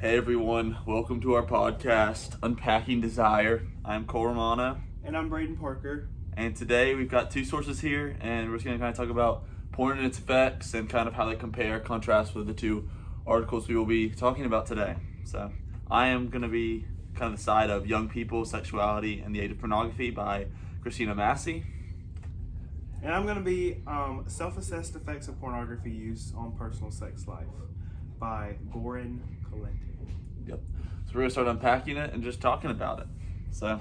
Hey everyone, welcome to our podcast, Unpacking Desire. I'm Cole Romano, And I'm Braden Parker. and today we've got two sources here, and we're just going to kind of talk about porn and its effects and kind of how they compare, contrast with the two articles we will be talking about today. So, I am going to be kind of the side of Young People, Sexuality, and the Age of Pornography by Christina Massey. And I'm going to be Self-Assessed Effects of Pornography Use on Personal Sex Life by Goran Colette. Yep. So we're gonna start unpacking it and just talking about it. So,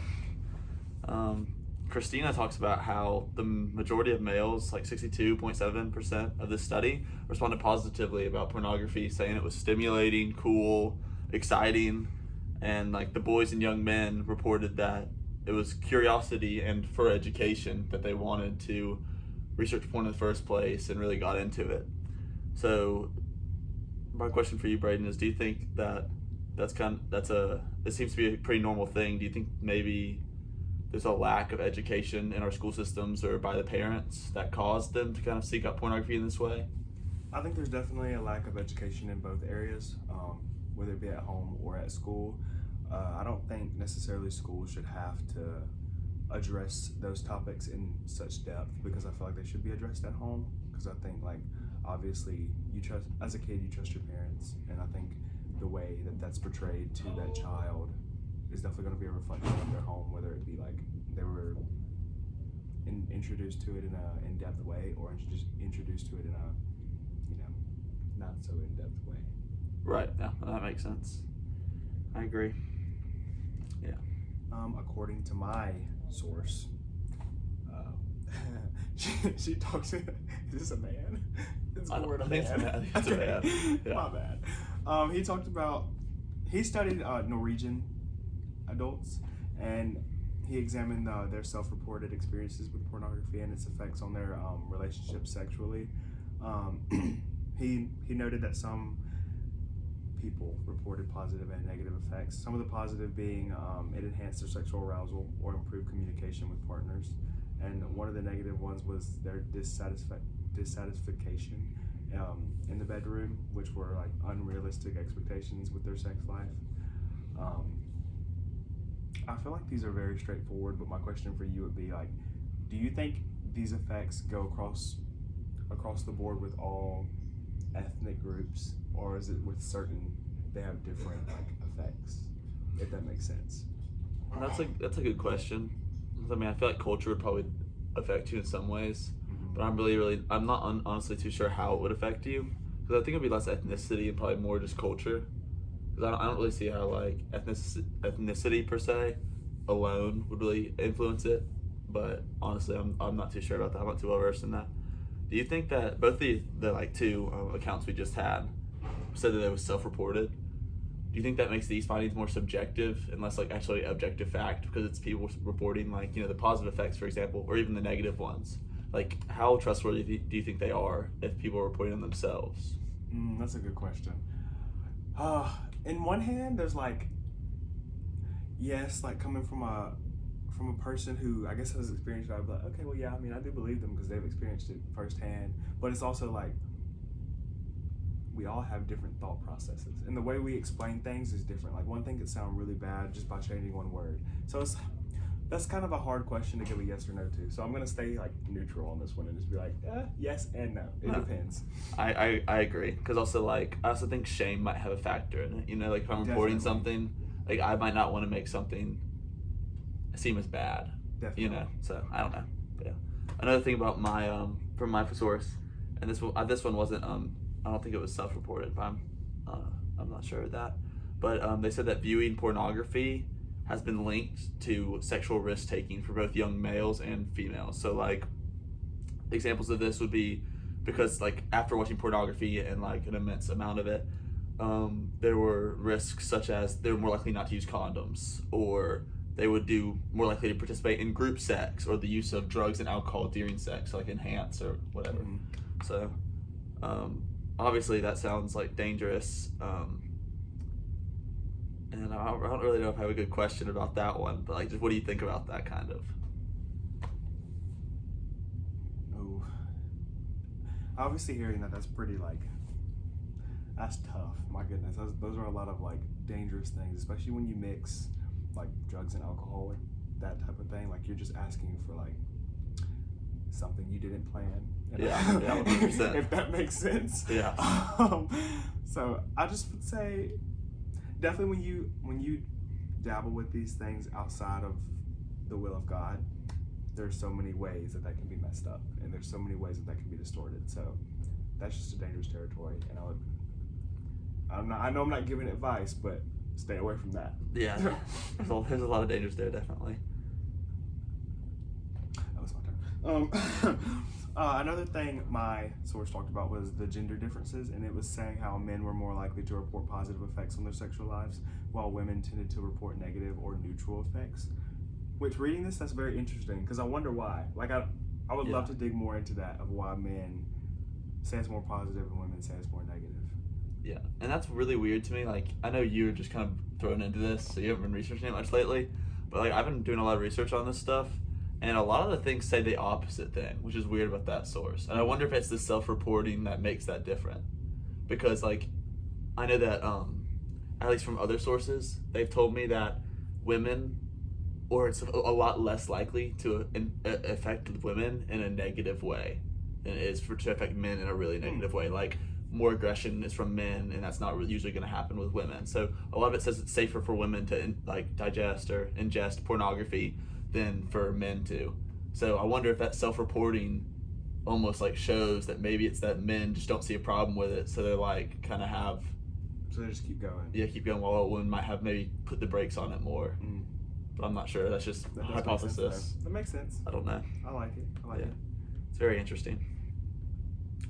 Christina talks about how the majority of males, like 62.7% of this study, responded positively about pornography, saying it was stimulating, cool, exciting, and like the boys and young men reported that it was curiosity and for education that they wanted to research porn in the first place and really got into it. So, my question for you, Braden, is: do you think that it seems to be a pretty normal thing? Do you think maybe there's a lack of education in our school systems or by the parents that caused them to kind of seek out pornography in this way? I think there's definitely a lack of education in both areas, whether it be at home or at school. I don't think necessarily schools should have to address those topics in such depth, because I feel like they should be addressed at home. Because I think, like, obviously, as a kid, you trust your parents, and I think the way that that's portrayed to that child is definitely going to be a reflection of their home, whether it be like they were introduced to it in a in-depth way, or introduced to it in a not so in-depth way. Right. Yeah, that makes sense. I agree. Yeah. According to my source, she talks. Is this a man? It's I word a think it's man. a man. It's a man. Yeah. My bad. He talked about, he studied Norwegian adults, and he examined their self-reported experiences with pornography and its effects on their relationships sexually. He noted that some people reported positive and negative effects. Some of the positive being it enhanced their sexual arousal or improved communication with partners. And one of the negative ones was their dissatisfaction in the bedroom, which were like unrealistic expectations with their sex life. I feel like these are very straightforward, but my question for you would be like, do you think these effects go across the board with all ethnic groups, or is it with certain, they have different like effects, if that makes sense? That's a good question. I mean, I feel like culture would probably affect you in some ways, but I'm not honestly too sure how it would affect you, because I think it'd be less ethnicity and probably more just culture. Because I don't really see how like ethnicity per se alone would really influence it. But honestly, I'm not too sure about that. I'm not too well versed in that. Do you think that both the like two accounts we just had said that it was self-reported? Do you think that makes these findings more subjective and less like actually objective fact, because it's people reporting like, the positive effects, for example, or even the negative ones? Like, how trustworthy do you think they are if people are reporting them themselves? That's a good question. In one hand, there's like, yes, like coming from a person who I guess has experienced it, I'd be like, okay, well, yeah, I mean, I do believe them because they've experienced it firsthand. But it's also like, we all have different thought processes, and the way we explain things is different. Like, one thing could sound really bad just by changing one word. So that's kind of a hard question to give a yes or no to. So I'm gonna stay like neutral on this one and just be like, yes and no. It depends. I agree, because also like I also think shame might have a factor in it. Like if I'm reporting something, like I might not want to make something seem as bad. Definitely. So I don't know. But yeah. Another thing about my from my source, and this one wasn't I don't think it was self-reported, but I'm not sure of that. But they said that viewing pornography has been linked to sexual risk-taking for both young males and females. So like examples of this would be, because like after watching pornography and like an immense amount of it, there were risks such as they were more likely not to use condoms, or they would do more likely to participate in group sex, or the use of drugs and alcohol during sex, like enhance or whatever. So obviously that sounds like dangerous, and I don't really know if I have a good question about that one, but like, just what do you think about that kind of? Oh, obviously hearing that's pretty like, That's tough. My goodness, those are a lot of like dangerous things, especially when you mix like drugs and alcohol and that type of thing. Like you're just asking for like something you didn't plan. Yeah, 100%. If that makes sense. Yeah. So I just would say, definitely when you dabble with these things outside of the will of God, there's so many ways that can be messed up, and there's so many ways that can be distorted. So that's just a dangerous territory, and I know I'm not giving advice, but stay away from that. Yeah, there's a lot of dangers there, definitely. That was my turn. Another thing my source talked about was the gender differences, and it was saying how men were more likely to report positive effects on their sexual lives, while women tended to report negative or neutral effects. Which, reading this, that's very interesting, because I wonder why. Like, I would love to dig more into that, of why men say it's more positive and women say it's more negative. Yeah, and that's really weird to me. Like, I know you're just kind of thrown into this, so you haven't been researching it much lately, but like I've been doing a lot of research on this stuff, and a lot of the things say the opposite thing, which is weird about that source. And I wonder if it's the self-reporting that makes that different, because like I know that at least from other sources, they've told me that women, or it's a lot less likely to affect women in a negative way than it is to affect men in a really negative way. Like, more aggression is from men, and that's not usually going to happen with women. So a lot of it says it's safer for women to digest or ingest pornography than for men to. So I wonder if that self-reporting almost like shows that maybe it's that men just don't see a problem with it, so they're like kind of have. So they just keep going. Yeah, keep going, while women might have maybe put the brakes on it more. But I'm not sure. That's just a hypothesis. That makes sense. I don't know. I like it. It. It's very interesting.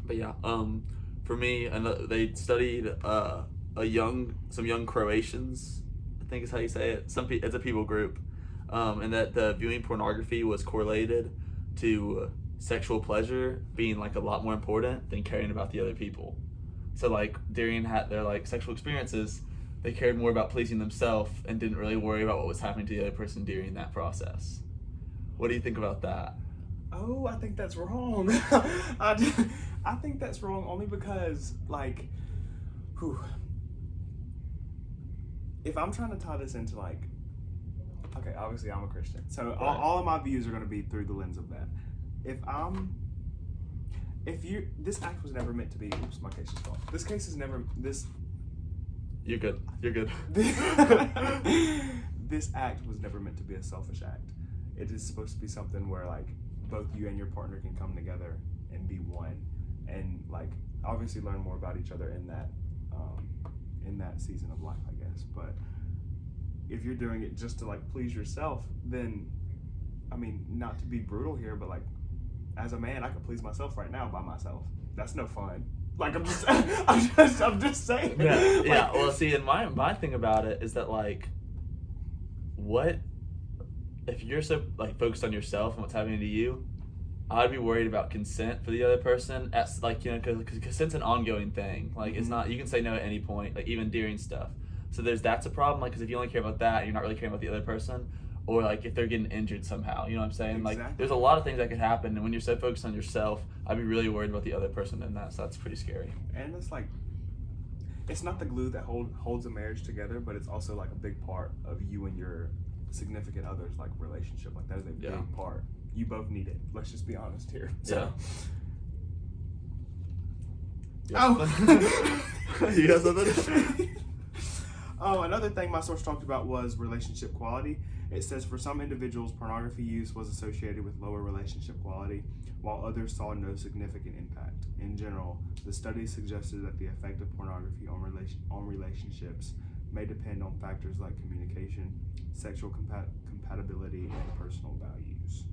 But yeah, for me, they studied some young Croatians, I think is how you say it. It's a people group, and that the viewing pornography was correlated to sexual pleasure being like a lot more important than caring about the other people. So like during their like sexual experiences, they cared more about pleasing themselves and didn't really worry about what was happening to the other person during that process. What do you think about that? Oh, I think that's wrong. I think that's wrong only because, like, if I'm trying to tie this into, like, okay, obviously I'm a Christian, so right. all of my views are going to be through the lens of that. This act was never meant to be, oops, my case is off. This case is never, You're good. This act was never meant to be a selfish act. It is supposed to be something where, like, both you and your partner can come together and be one, and like obviously learn more about each other in that season of life, I guess. But if you're doing it just to like please yourself, then I mean, not to be brutal here, but like as a man, I can please myself right now by myself. That's no fun. Like I'm just saying. Yeah. Like, Well, see, and my thing about it is that like, what if you're so like focused on yourself and what's happening to you? I'd be worried about consent for the other person. As like, you know, because consent's an ongoing thing. Like it's not, you can say no at any point, like even during stuff. So that's a problem. Like, because if you only care about that, you're not really caring about the other person. Or like if they're getting injured somehow, you know what I'm saying? Exactly. Like there's a lot of things that could happen, and when you're so focused on yourself, I'd be really worried about the other person in that. So that's pretty scary. And it's like, it's not the glue that holds a marriage together, but it's also like a big part of you and your significant other's like relationship. Like that is a big part. You both need it. Let's just be honest here. So. Yeah. Oh. You got something? Oh, another thing my source talked about was relationship quality. It says for some individuals, pornography use was associated with lower relationship quality, while others saw no significant impact. In general, the study suggested that the effect of pornography on relationships may depend on factors like communication, sexual compatibility, and personal values.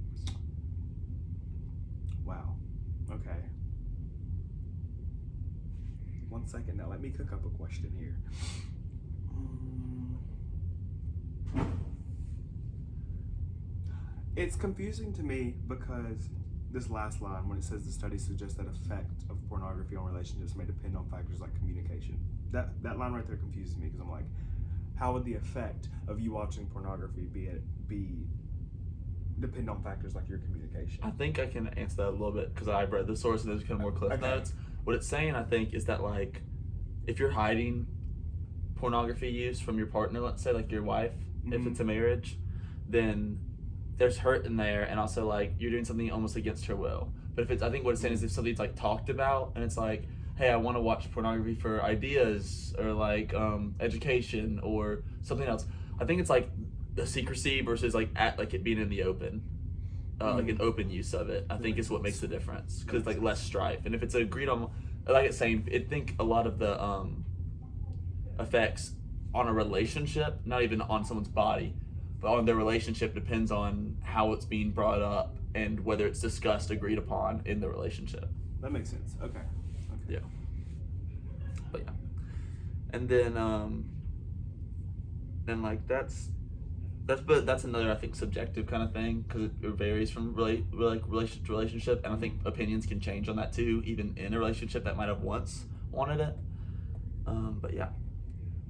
Wow. Okay. 1 second now. Let me cook up a question here. It's confusing to me because this last line, when it says the study suggests that effect of pornography on relationships may depend on factors like communication. That line right there confuses me because I'm like, how would the effect of you watching pornography depend on factors like your communication? I think I can answer that a little bit because I've read the source and there's kind of more cliff notes. What it's saying, I think, is that like if you're hiding pornography use from your partner, let's say like your wife, if it's a marriage, then there's hurt in there, and also like you're doing something almost against her will. But if it's, I think what it's saying is if something's like talked about and it's like, hey, I want to watch pornography for ideas or like education or something else. I think it's like the secrecy versus like it being in the open, like an open use of it. I think is what makes the difference, because it's like less strife. And if it's agreed on, like it's saying, I think a lot of the effects on a relationship, not even on someone's body, but on their relationship, depends on how it's being brought up and whether it's discussed, agreed upon in the relationship. That makes sense. Okay. Yeah. But yeah. And then like that's another, I think, subjective kind of thing, because it varies from relationship to relationship, and I think opinions can change on that too, even in a relationship that might have once wanted it. But yeah.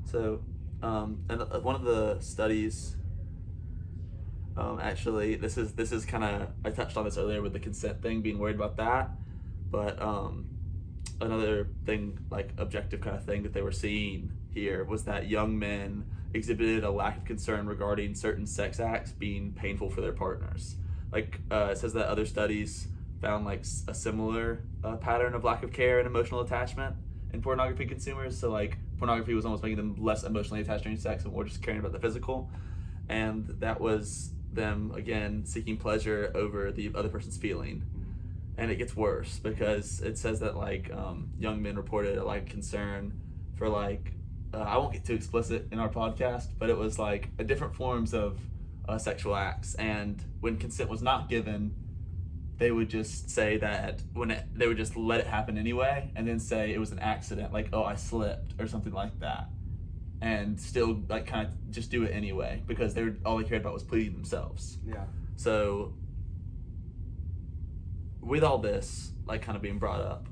So and one of the studies, actually, this is kind of, I touched on this earlier with the consent thing, being worried about that, but another thing, like objective kind of thing that they were seeing here, was that young men exhibited a lack of concern regarding certain sex acts being painful for their partners. Like it says that other studies found like a similar pattern of lack of care and emotional attachment in pornography consumers. So like pornography was almost making them less emotionally attached during sex and more just caring about the physical, and that was them again seeking pleasure over the other person's feeling. And it gets worse, because it says that like young men reported a lack of concern for like I won't get too explicit in our podcast, but it was like different forms of sexual acts, and when consent was not given, they would just say that they would just let it happen anyway, and then say it was an accident, like, oh, I slipped or something like that, and still like kind of just do it anyway, because all they cared about was pleasing themselves. Yeah. So with all this like kind of being brought up,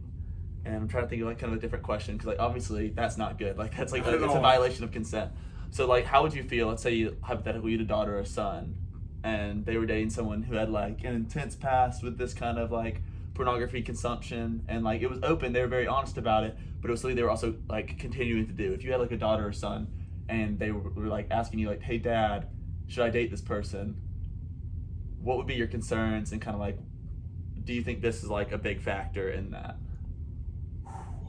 and I'm trying to think of like kind of a different question, because like obviously that's not good, like that's like it's a violation of consent. So like how would you feel, let's say you hypothetically, you had a daughter or a son, and they were dating someone who had like an intense past with this kind of like pornography consumption, and like it was open, they were very honest about it, but it was something they were also like continuing to do. If you had like a daughter or son and they were like asking you like, hey dad, should I date this person, what would be your concerns, and kind of like, do you think this is like a big factor in that?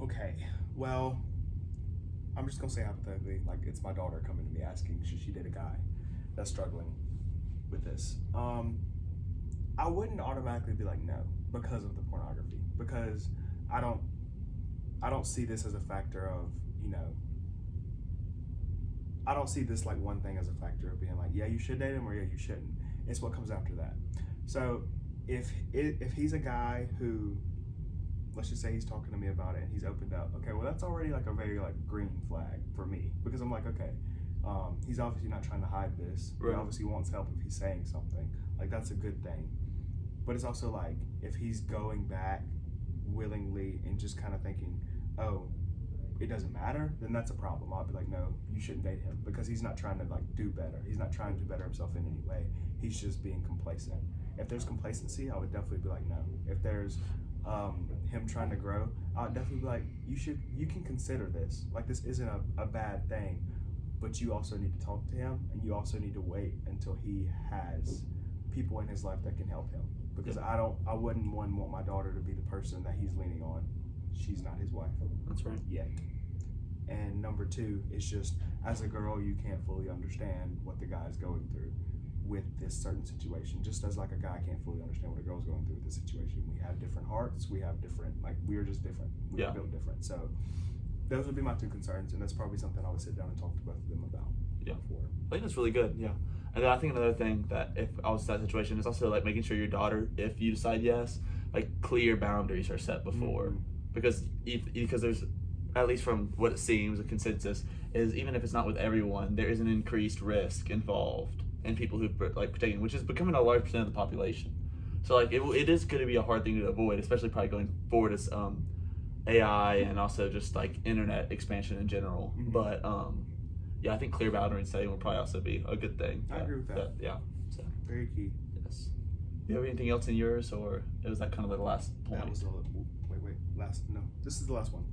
Okay, well, I'm just gonna say hypothetically, like it's my daughter coming to me asking should she date a guy that's struggling with this. I wouldn't automatically be like no, because of the pornography, because I don't see this as a factor of, I don't see this like one thing as a factor of being like, yeah, you should date him, or yeah, you shouldn't. It's what comes after that. So if he's a guy who, let's just say he's talking to me about it and he's opened up, okay, well that's already like a very like green flag for me, because I'm like, okay, he's obviously not trying to hide this. Right. He obviously wants help if he's saying something. Like that's a good thing. But it's also like, if he's going back willingly and just kind of thinking, oh, it doesn't matter, then that's a problem. I'll be like, no, you shouldn't date him, because he's not trying to like do better. He's not trying to better himself in any way. He's just being complacent. If there's complacency, I would definitely be like, no. If there's him trying to grow, I would definitely be like, you can consider this. Like this isn't a bad thing, but you also need to talk to him, and you also need to wait until he has people in his life that can help him. Because yeah. I wouldn't want my daughter to be the person that he's leaning on. She's not his wife. That's right. Yet. And number two, it's just, as a girl, you can't fully understand what the guy's going through with this certain situation. Just as like a guy can't fully understand what a girl's going through with this situation. We have different hearts. We have different, like we're just different. We're built different. So those would be my two concerns, and that's probably something I would sit down and talk to both of them about. Yeah. Before. I think that's really good. Yeah. And then I think another thing that if I was in that situation is also like making sure your daughter, if you decide yes, like clear boundaries are set before. Mm-hmm. Because there's, at least from what it seems, a consensus is, even if it's not with everyone, there is an increased risk involved in people who like protecting, which is becoming a large percent of the population. So like it is going to be a hard thing to avoid, especially probably going forward as AI and also just like internet expansion in general. Mm-hmm. But yeah, I think clear boundary setting will probably also be a good thing. I agree with that. Yeah. So very key. Yes. Do you have anything else in yours, or was that kind of like the last point? That was last. No, this is the last one.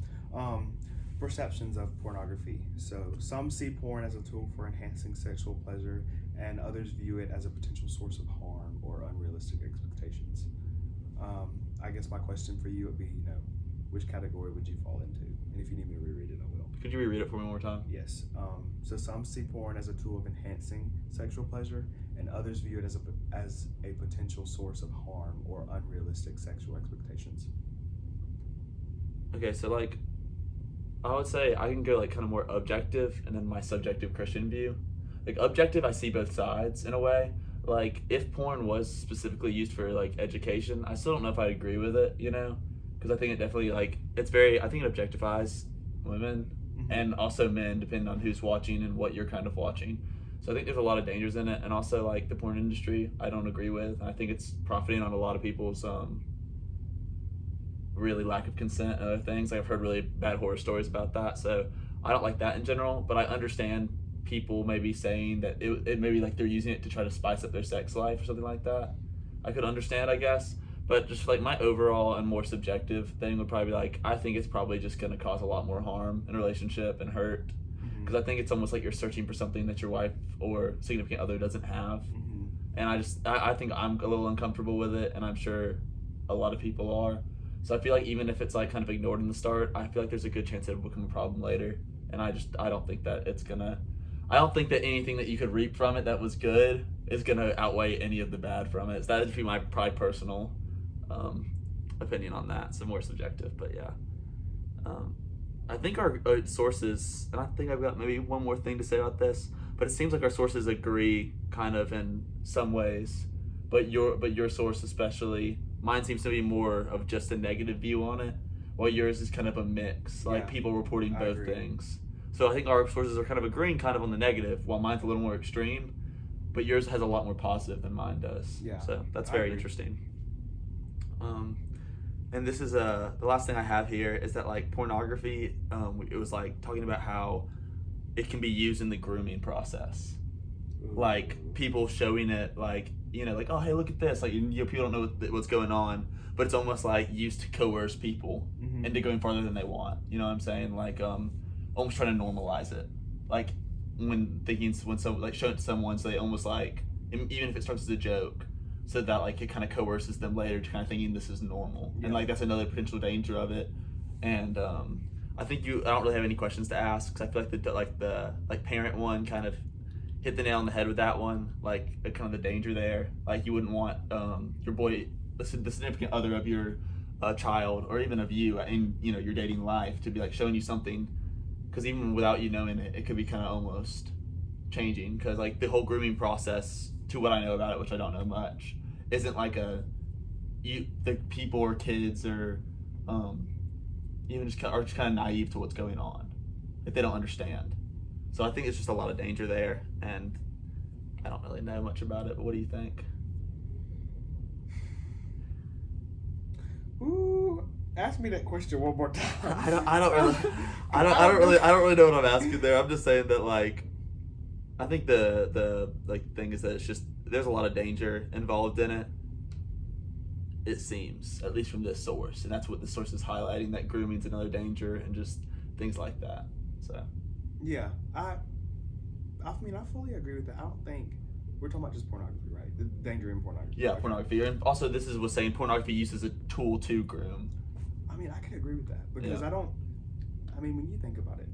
perceptions of pornography. So some see porn as a tool for enhancing sexual pleasure, and others view it as a potential source of harm or unrealistic expectations. I guess my question for you would be, which category would you fall into? And if you need me to reread it, I will. Could you reread it for me one more time? Yes. So some see porn as a tool of enhancing sexual pleasure, and others view it as a potential source of harm or unrealistic sexual expectations. Okay, so like, I would say I can go like kind of more objective and then my subjective Christian view. Like objective, I see both sides in a way. Like if porn was specifically used for like education, I still don't know if I'd agree with it, because I think it definitely like I think it objectifies women and also men depending on who's watching and what you're kind of watching. So I think there's a lot of dangers in it, and also like the porn industry, I don't agree with. I think it's profiting on a lot of people's really lack of consent and other things. Like I've heard really bad horror stories about that, so I don't like that in general. But I understand people maybe saying that it maybe like they're using it to try to spice up their sex life or something like that. I could understand, I guess. But just like my overall and more subjective thing would probably be like, I think it's probably just going to cause a lot more harm in a relationship and hurt. Because I think it's almost like you're searching for something that your wife or significant other doesn't have. And I think I'm a little uncomfortable with it, and I'm sure a lot of people are. So I feel like even if it's like kind of ignored in the start, I feel like there's a good chance it'll become a problem later. And I don't think that I don't think that anything that you could reap from it that was good is gonna outweigh any of the bad from it. So that would be my probably personal opinion on that. So more subjective, but yeah. I think our sources, and I think I've got maybe one more thing to say about this, but it seems like our sources agree kind of in some ways, but your source especially, mine seems to be more of just a negative view on it, while yours is kind of a mix, like people reporting both things. So I think our sources are kind of agreeing kind of on the negative, while mine's a little more extreme, but yours has a lot more positive than mine does. Yeah, so that's very interesting. And this is the last thing I have here is that like pornography, it was like talking about how it can be used in the grooming process. Like people showing it like, like, oh, hey, look at this. Like, people don't know what's going on, but it's almost like used to coerce people into going farther than they want. You know what I'm saying? Like, almost trying to normalize it. Like when someone like showing it to someone, so they almost like, even if it starts as a joke, so that like it kind of coerces them later to kind of thinking this is normal. And like that's another potential danger of it. And I think I don't really have any questions to ask, because I feel like the parent one kind of hit the nail on the head with that one, like kind of the danger there. Like you wouldn't want your boy, the significant other of your child, or even of you in your dating life, to be like showing you something, because even without you knowing it, it could be kind of almost changing, because like the whole grooming process, to what I know about it, which I don't know much, isn't like the people or kids or even just kind of naive to what's going on, if they don't understand. So I think it's just a lot of danger there, and I don't really know much about it. But what do you think? Ooh, ask me that question one more time. I don't really know what I'm asking there. I'm just saying that like, I think the like thing is that it's just there's a lot of danger involved in it. It seems, at least from this source, and that's what the source is highlighting, that grooming's another danger and just things like that. So. Yeah, I mean, I fully agree with that. I don't think we're talking about just pornography, right? The danger in pornography. Yeah, pornography, and also this was saying pornography used as a tool to groom. I mean, I can agree with that, because I mean, when you think about it,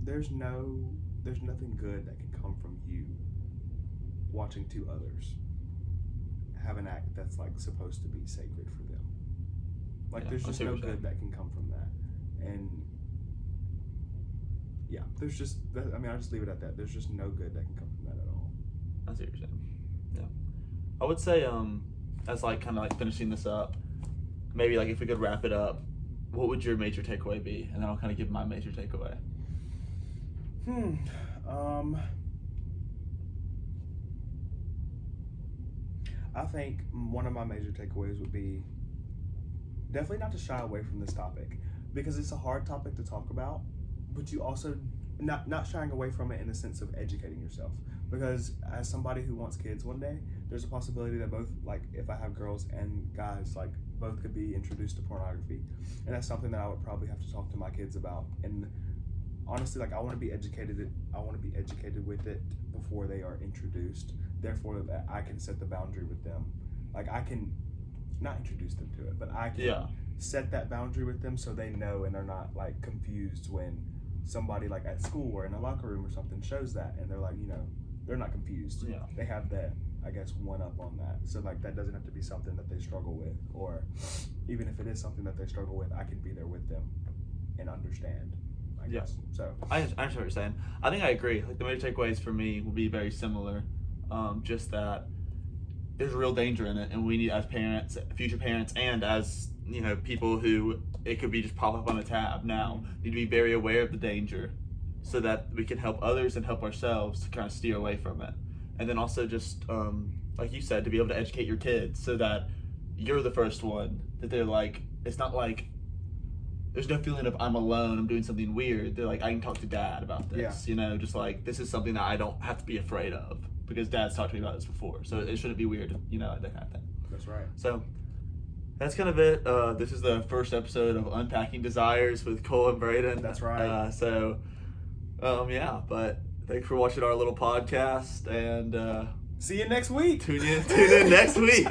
there's nothing good that can come from you watching two others have an act that's like supposed to be sacred for them. Like there's just no good that can come from that, and yeah, there's just, I mean, I'll just leave it at that. There's just no good that can come from that at all. I see what you're saying. Yeah. I would say, as like kind of like finishing this up, maybe like if we could wrap it up, what would your major takeaway be? And then I'll kind of give my major takeaway. I think one of my major takeaways would be definitely not to shy away from this topic, because it's a hard topic to talk about, but you also not shying away from it in the sense of educating yourself, because as somebody who wants kids one day, there's a possibility that both, like if I have girls and guys, like both could be introduced to pornography, and that's something that I would probably have to talk to my kids about. And honestly, like I want to be educated. I want to be educated with it before they are introduced. Therefore, that I can set the boundary with them. Like I can not introduce them to it, but I can set that boundary with them so they know and they're not like confused when somebody like at school or in a locker room or something shows that, and they're like, they're not confused. Yeah. They have that, I guess, one up on that. So like that doesn't have to be something that they struggle with, or even if it is something that they struggle with, I can be there with them and understand. I guess. So I understand what you're saying. I think I agree. Like the major takeaways for me will be very similar. Just that there's real danger in it, and we need, as parents, future parents, and as people who it could be just pop up on a tab now, need to be very aware of the danger, so that we can help others and help ourselves to kind of steer away from it. And then also just like you said, to be able to educate your kids so that you're the first one that they're like, it's not like there's no feeling of I'm alone, I'm doing something weird. They're like, I can talk to dad about this. Just like this is something that I don't have to be afraid of because dad's talked to me about this before. So it shouldn't be weird, that kind of thing. That's right. So that's kind of it. This is the first episode of Unpacking Desires with Cole and Braden. That's right. But thanks for watching our little podcast, and see you next week. Tune in next week.